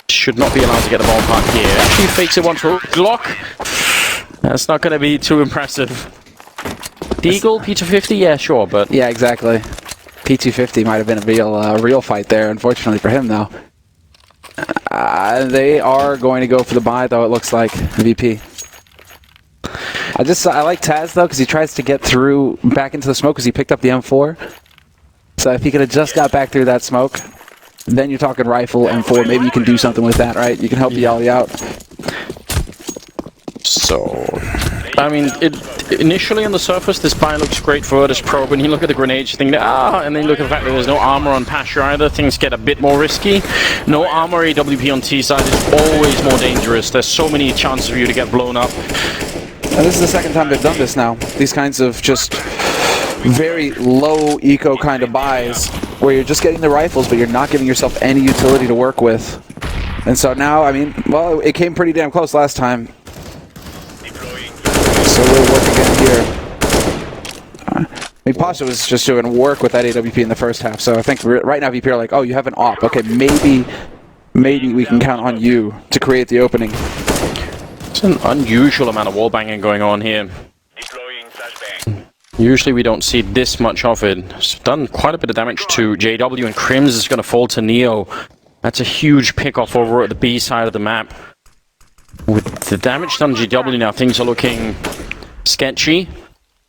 should not be allowed to get the ball park here. Actually fakes it one through. Glock. That's not going to be too impressive. Deagle, P250, yeah, sure, but... Yeah, exactly. P250 might have been a real fight there, unfortunately for him, though. They are going to go for the buy, though, it looks like, VP. I like Taz, though, because he tries to get through, back into the smoke, because he picked up the M4. So if he could have just got back through that smoke, then you're talking rifle, M4, maybe you can do something with that, right? You can help Bialy out. So, I mean, initially on the surface, this buy looks great for Virtus.Pro. When you look at the grenades, you think, and then you look at the fact that there's no armor on Pasha either, things get a bit more risky. No armor AWP on T side is always more dangerous. There's so many chances for you to get blown up. And this is the second time they've done this now. These kinds of just very low eco kind of buys, where you're just getting the rifles, but you're not giving yourself any utility to work with. And so now, I mean, well, it came pretty damn close last time. So we'll work again here. I mean, Pasha was just doing work with that AWP in the first half, so I think right now VP are like, oh, you have an AWP. Okay, maybe we can count on you to create the opening. It's an unusual amount of wall banging going on here. Usually we don't see this much of it. It's done quite a bit of damage to JW, and Crims is going to fall to Neo. That's a huge pick-off over at the B side of the map. With the damage done to JW now, things are looking sketchy.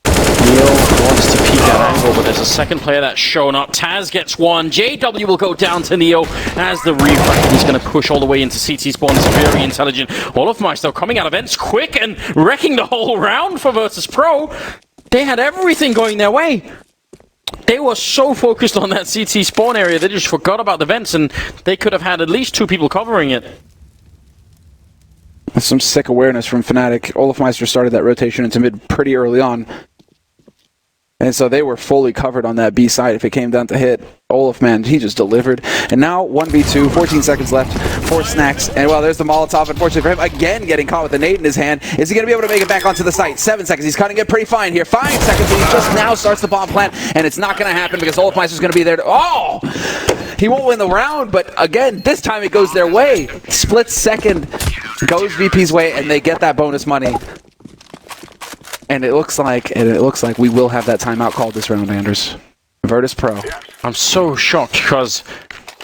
Neo wants to peek that angle, but there's a second player that's shown up. Taz gets one. JW will go down to Neo as the refract. He's going to push all the way into CT spawn. It's very intelligent. Olofmeister coming out of vents quick and wrecking the whole round for Virtus.Pro. They had everything going their way. They were so focused on that CT spawn area, they just forgot about the vents, and they could have had at least 2 people covering it. Some sick awareness from FNATIC. Olafmeister started that rotation into mid pretty early on. And so they were fully covered on that B side if it came down to hit. Olaf, man, he just delivered. And now 1v2, 14 seconds left for Snacks. And well, there's the Molotov, unfortunately for him. Again, getting caught with the nade in his hand. Is he going to be able to make it back onto the site? 7 seconds. He's cutting it pretty fine here. 5 seconds, and he just now starts the bomb plant. And it's not going to happen because Olafmeister's going to be there to... Oh! He won't win the round, but again, this time it goes their way. Split second goes VP's way, and they get that bonus money. And it looks like we will have that timeout called this round, Anders. VIRTUS.PRO. I'm so shocked because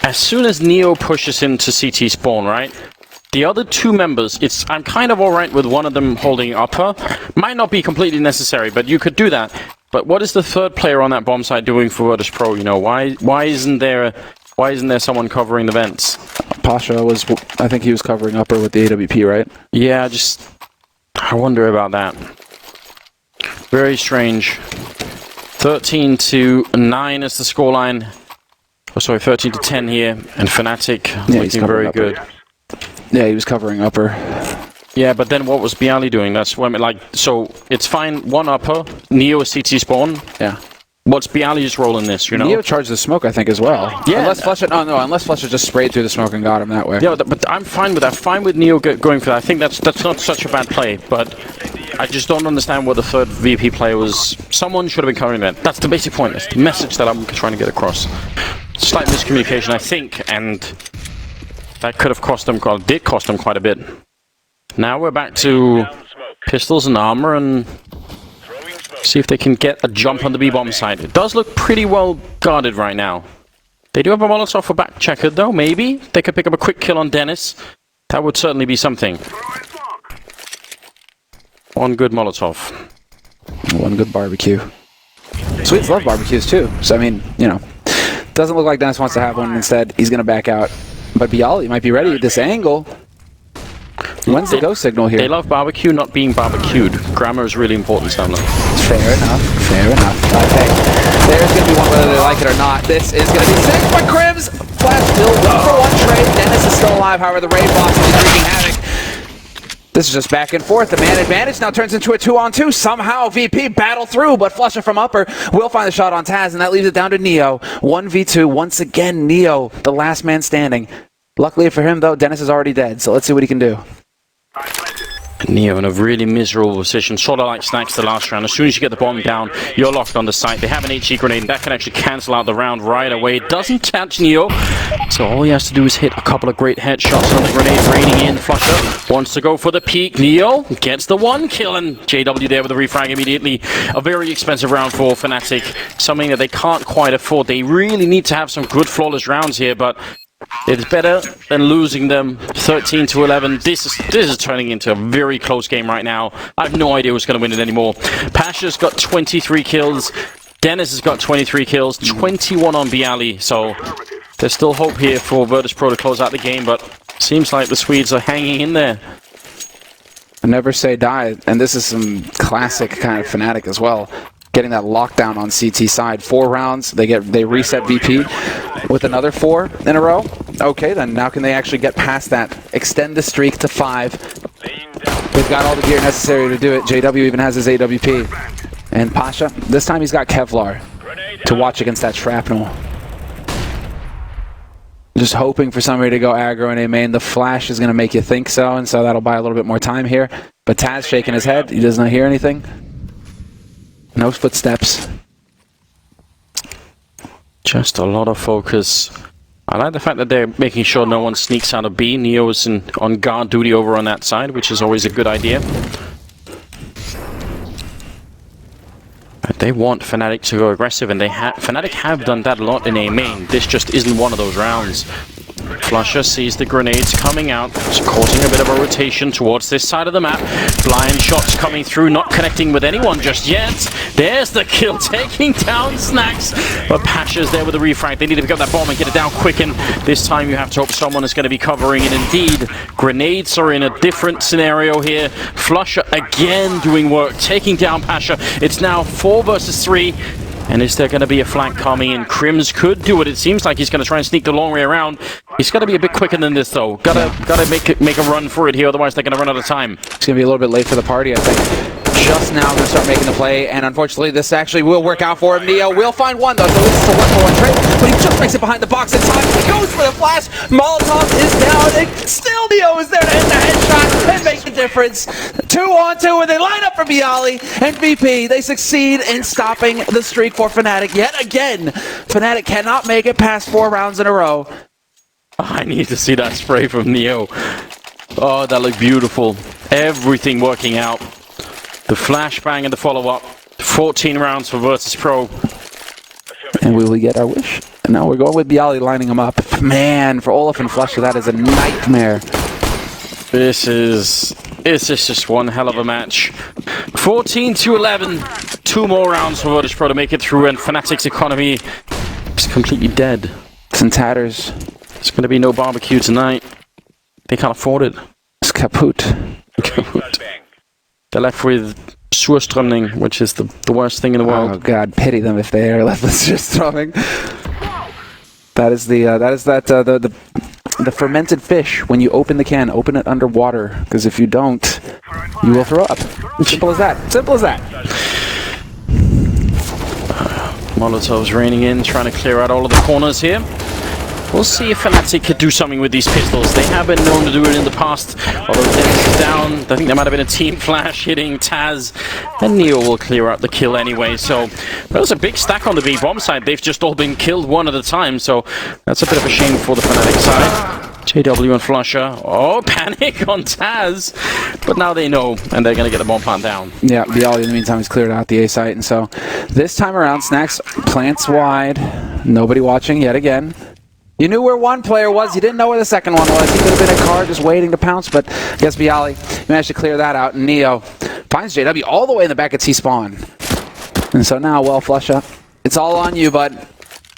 as soon as Neo pushes into CT spawn, right? The other two members, I'm kind of alright with one of them holding upper. Might not be completely necessary, but you could do that. But what is the third player on that bomb site doing for VIRTUS.PRO? You know, why isn't there someone covering the vents? Pasha was, I think he was covering upper with the AWP, right? Yeah, I wonder about that. Very strange. 13-9 is the scoreline. Oh, sorry, 13-10 here, and FNATIC looking very good. Yeah, he was covering upper. Yeah, but then what was Bialy doing? That's what I mean, like, so it's fine, one upper, Neo is CT spawn. Yeah. What's Bialy's role in this, you know? Neo charged the smoke, I think, as well. Yeah. Unless Flusha just sprayed through the smoke and got him that way. Yeah, but I'm fine with that. Fine with Neo going for that. I think that's not such a bad play, but I just don't understand what the third VP player was. Someone should have been covering that. That's the basic point. That's the message that I'm trying to get across. Slight miscommunication, I think, and that could have did cost them quite a bit. Now we're back to pistols and armor and see if they can get a jump on the B-bomb side. It does look pretty well guarded right now. They do have a Molotov for back checkered though, maybe. They could pick up a quick kill on Dennis. That would certainly be something. One good Molotov. One good barbecue. Swedes love barbecues too. So, I mean, you know, doesn't look like Dennis wants to have one. Instead, he's going to back out. But Bialy might be ready at this angle. When's the go signal here? They love barbecue, not being barbecued. Grammar is really important, Sam. Fair enough. Fair enough. Okay. There's going to be one whether they like it or not. This is going to be sick, but Crims! Flash still 1-for-1 trade. Dennis is still alive, however, the Raid box is wreaking havoc. This is just back and forth. The man advantage now turns into a 2-on-2. Somehow VP battle through, but Flusha from upper will find the shot on Taz, and that leaves it down to Neo. 1v2. Once again, Neo, the last man standing. Luckily for him, though, Dennis is already dead, so let's see what he can do. Neo in a really miserable position, sort of like Snacks the last round. As soon as you get the bomb down, you're locked on the site. They have an HE grenade, and that can actually cancel out the round right away. It doesn't catch Neo, so all he has to do is hit a couple of great headshots on the grenade raining in. Flusha wants to go for the peak. Neo gets the one kill, and JW there with the refrag immediately. A very expensive round for FNATIC, something that they can't quite afford. They really need to have some good flawless rounds here, but it's better than losing them 13-11. This is turning into a very close game right now. I have no idea who's going to win it anymore. Pasha's got 23 kills. Dennis has got 23 kills. 21 on Bialy. So there's still hope here for VIRTUS.PRO to close out the game, but seems like the Swedes are hanging in there. Never say die, and this is some classic kind of FNATIC as well. Getting that lockdown on CT side. 4 rounds, they reset VP with another 4 in a row. Okay, then now can they actually get past that? Extend the streak to 5. They've got all the gear necessary to do it. JW even has his AWP. And Pasha, this time he's got Kevlar to watch against that shrapnel. Just hoping for somebody to go aggro in A main. The flash is going to make you think so, and so that'll buy a little bit more time here. But Taz shaking his head. He does not hear anything. No footsteps. Just a lot of focus. I like the fact that they're making sure no one sneaks out of B. Neo is on guard duty over on that side, which is always a good idea. But they want FNATIC to go aggressive, and FNATIC have done that a lot in A main. This just isn't one of those rounds. Flusha sees the grenades coming out, causing a bit of a rotation towards this side of the map. Blind shots coming through, not connecting with anyone just yet. There's the kill, taking down Snacks. But Pasha's there with the refrag. They need to pick up that bomb and get it down quick, and this time you have to hope someone is going to be covering it. Indeed, grenades are in a different scenario here. Flusha again doing work, taking down Pasha. It's now 4 versus 3. And is there going to be a flank coming in? Crims could do it. It seems like he's going to try and sneak the long way around. He's got to be a bit quicker than this, though. Gotta make a run for it here, otherwise they're going to run out of time. It's going to be a little bit late for the party, I think. Just now going to start making the play, and unfortunately this actually will work out for him. Neo will find one, though, so this is a 1-for-1 trade, but he just makes it behind the box in time. He goes for the flash. Molotov is down, and still Neo is there to hit the headshot and make the difference. 2-on-2, and they line up for Bialy and VP. They succeed in stopping the streak for FNATIC yet again. FNATIC cannot make it past 4 rounds in a row. I need to see that spray from Neo. Oh, that looked beautiful. Everything working out. The flashbang and the follow-up. 14 rounds for VIRTUS.PRO. And will we get our wish? No, we're going with Bialy lining him up. Man, for Olaf and Flusher, that is a nightmare. This is just one hell of a match. 14-11. 2 more rounds for VIRTUS.PRO to make it through, and FNATIC's economy is completely dead. It's in tatters. There's going to be no barbecue tonight. They can't afford it. It's kaput. Kaput. They're left with Surströmming, which is the worst thing in the world. Oh God, pity them if they are left with Surströmming. That is the fermented fish. When you open the can, open it underwater, because if you don't, you will throw up. Simple as that. Simple as that. Molotov's raining in, trying to clear out all of the corners here. We'll see if FNATIC could do something with these pistols. They have been known to do it in the past. Although Dennis is down, I think there might have been a team flash hitting Taz. And Neo will clear out the kill anyway. So that was a big stack on the B-bomb side. They've just all been killed one at a time. So that's a bit of a shame for the FNATIC side. JW and Flusher. Oh, panic on Taz. But now they know, and they're going to get the bomb plant down. Yeah, Bialy in the meantime has cleared out the A site. And so this time around, Snacks plants wide. Nobody watching yet again. You knew where one player was, you didn't know where the second one was. He could have been a card just waiting to pounce, but I guess Bialy managed to clear that out. And Neo finds JW all the way in the back at T-spawn. And so now, well, Flusha, it's all on you, bud.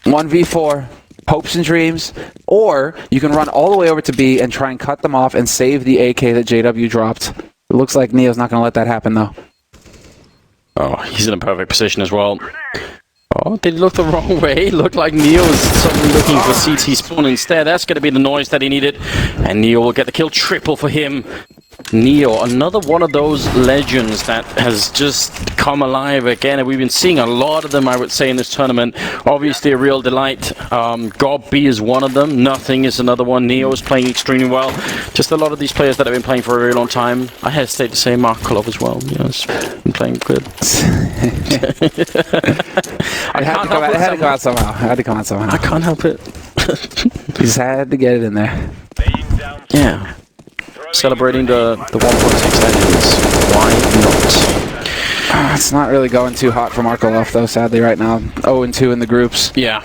1v4, hopes and dreams. Or you can run all the way over to B and try and cut them off and save the AK that JW dropped. It looks like Neo's not going to let that happen, though. Oh, he's in a perfect position as well. Oh, did he look the wrong way? Looked like Neo was suddenly looking for CT spawn instead. That's going to be the noise that he needed. And Neo will get the kill. Triple for him. Neo, another one of those legends that has just come alive again. And we've been seeing a lot of them, I would say, in this tournament. Obviously, a real delight. Gob B is one of them. Nothing is another one. Neo is playing extremely well. Just a lot of these players that have been playing for a very long time. I hesitate to say Mark Kolov as well. You know, he's been playing good. It had to come out somehow. I can't help it. He just had to get it in there. Yeah. Celebrating the 1.6 legends. Why not? It's not really going too hot for Markolov, though, sadly, right now. 0-2 in the groups. Yeah.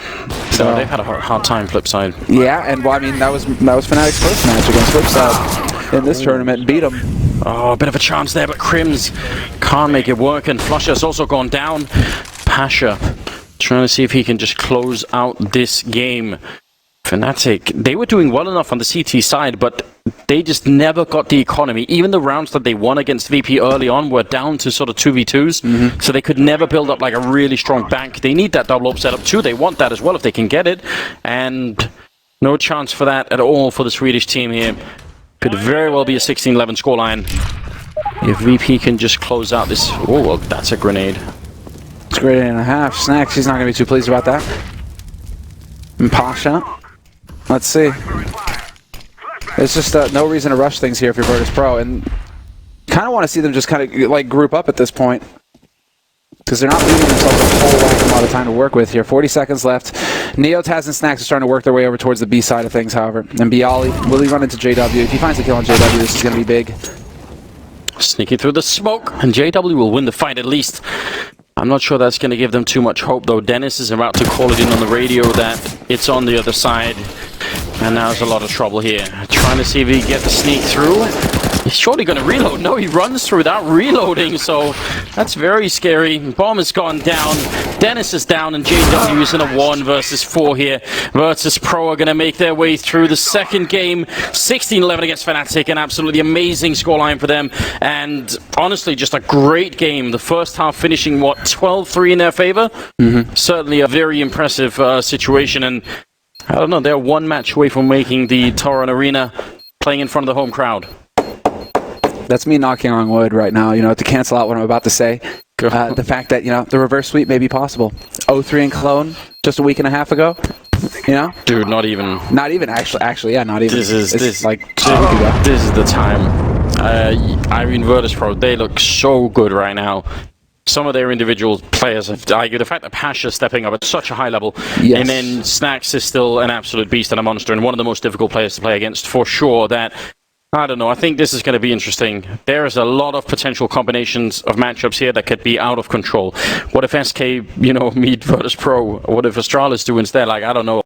So they've had a hard time, Flipside. Yeah, and well, I mean, that was FNATIC's first match against Flipside in this tournament. Beat them. Oh, a bit of a chance there, but Crims can't make it work, and Flusher's also gone down. Pasha trying to see if he can just close out this game. FNATIC, they were doing well enough on the CT side, but they just never got the economy. Even the rounds that they won against VP early on were down to sort of 2v2s, so they could never build up like a really strong bank. They need that double up setup too. They want that as well if they can get it, and no chance for that at all for the Swedish team here. Could very well be a 16-11 scoreline if VP can just close out this. Oh, well, that's a grenade. It's a grenade and a half. Snacks, he's not going to be too pleased about that. And Pasha. Let's see. There's just no reason to rush things here if you're VIRTUS.PRO, and kind of want to see them just kind of like group up at this point, because they're not leaving themselves a whole whack amount of time to work with here. 40 seconds left. Neo, Taz, and Snacks are starting to work their way over towards the B side of things, however. And Bialy, will he run into JW? If he finds the kill on JW, this is going to be big. Sneaking through the smoke, and JW will win the fight at least. I'm not sure that's going to give them too much hope, though. Dennis is about to call it in on the radio that it's on the other side. And now there's a lot of trouble here. Trying to see if he can get the sneak through. He's surely going to reload. No, he runs through without reloading, so that's very scary. Bomb has gone down. Dennis is down, and JW is in a 1 versus 4 here. VIRTUS.PRO are going to make their way through the second game. 16-11 against FNATIC, an absolutely amazing scoreline for them. And honestly, just a great game. The first half finishing, what, 12-3 in their favor? Certainly a very impressive situation. And I don't know, they're one match away from making the Toron Arena, playing in front of the home crowd. That's me knocking on wood right now, to cancel out what I'm about to say. The fact that, the reverse sweep may be possible. 0-3 in Cologne just a week and a half ago, Dude, not even. Not even, actually, yeah, not even. This is the time. I mean, VIRTUS.PRO, they look so good right now. Some of their individual players have argued the fact that Pasha's stepping up at such a high level, yes. And then Snacks is still an absolute beast and a monster, and one of the most difficult players to play against for sure. That, I don't know, I think this is going to be interesting. There's a lot of potential combinations of matchups here that could be out of control. What if SK, meet VIRTUS.PRO? What if Astralis do instead? Like, I don't know.